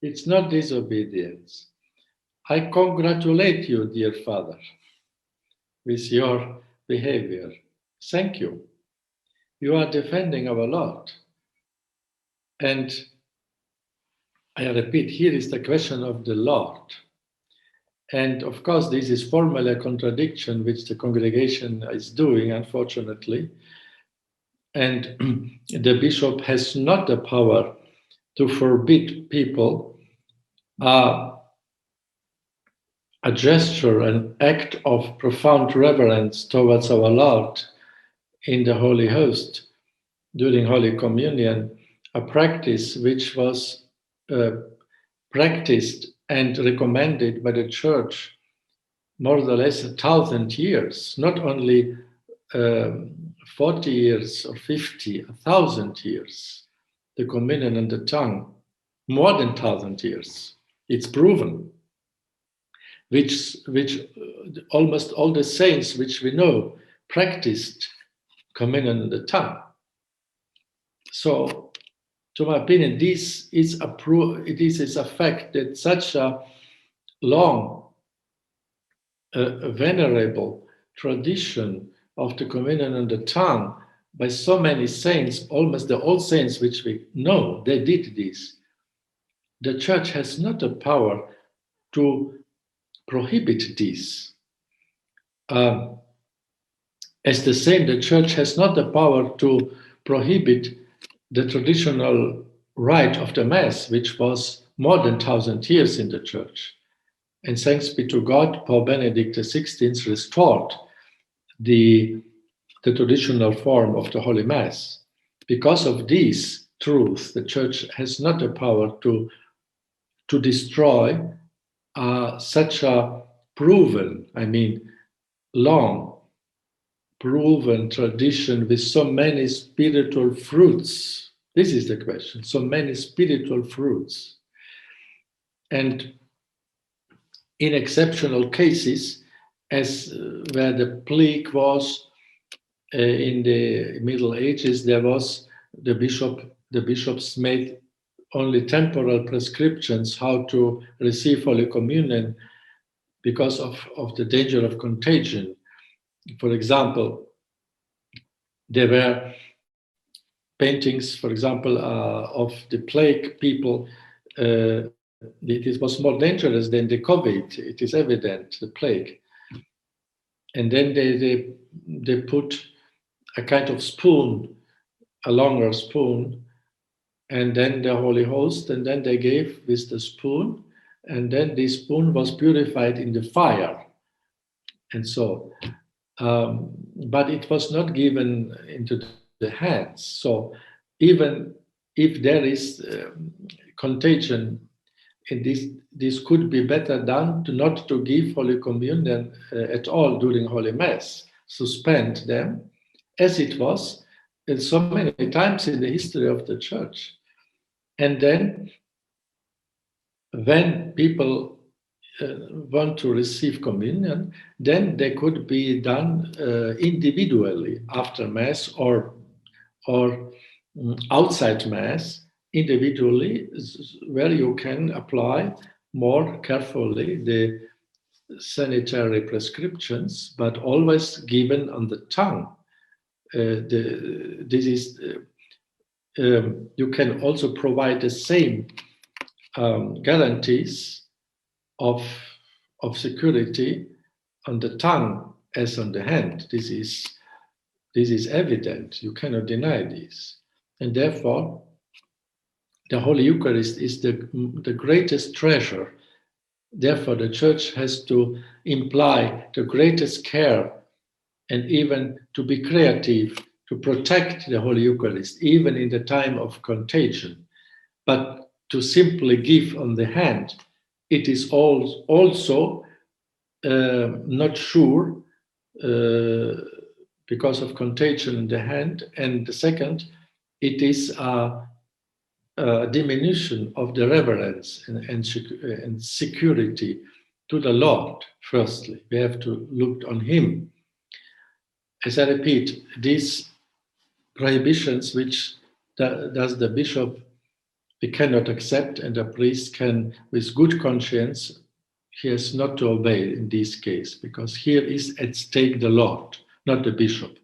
It's not disobedience. I congratulate you, dear Father, with your behavior. Thank you. You are defending our Lord. And I repeat, here is the question of the Lord. And of course, this is formally a contradiction which the congregation is doing, unfortunately. And the bishop has not the power to forbid people a gesture, an act of profound reverence towards our Lord in the Holy Host during Holy Communion, a practice which was practiced and recommended by the Church more or less 1,000 years, not only 40 years or 50, 1,000 years. The communion and the tongue, more than 1,000 years. It's proven. Which almost all the saints which we know practiced communion in the tongue. So, to my opinion, this is a fact that such a long, venerable tradition of the communion in the tongue by so many saints, almost the old saints which we know, they did this. The Church has not the power to prohibit this. As the same, the Church has not the power to prohibit the traditional rite of the Mass, which was more than 1,000 years in the Church. And thanks be to God, Pope Benedict XVI restored the traditional form of the Holy Mass. Because of this truth, the Church has not the power to destroy such a proven, long proven tradition with so many spiritual fruits. This is the question, so many spiritual fruits. And in exceptional cases, as where the plague was in the Middle Ages, there was the bishops made only temporal prescriptions how to receive Holy Communion because of the danger of contagion. For example, there were paintings, for example, of the plague people. It was more dangerous than the COVID, it is evident, the plague. And then they put a kind of spoon, a longer spoon, and then the Holy Host, and then they gave with the spoon, and then this spoon was purified in the fire. And so, but it was not given into the hands. So even if there is contagion, and this could be better done not to give Holy Communion at all during Holy Mass, suspend them, as it was so many times in the history of the Church. And then when people want to receive communion, then they could be done individually after Mass or outside Mass, individually, where you can apply more carefully the sanitary prescriptions, but always given on the tongue. You can also provide the same guarantees of security on the tongue as on the hand. This is evident. You cannot deny this. And therefore, the Holy Eucharist is the greatest treasure. Therefore, the Church has to imply the greatest care and even to be creative to protect the Holy Eucharist, even in the time of contagion. But to simply give on the hand, it is also not sure because of contagion in the hand. And the second, it is a diminution of the reverence and security to the Lord. Firstly, we have to look on Him. As I repeat, these prohibitions which does the bishop we cannot accept, and a priest can, with good conscience, he has not to obey in this case, because here is at stake the Lord, not the bishop.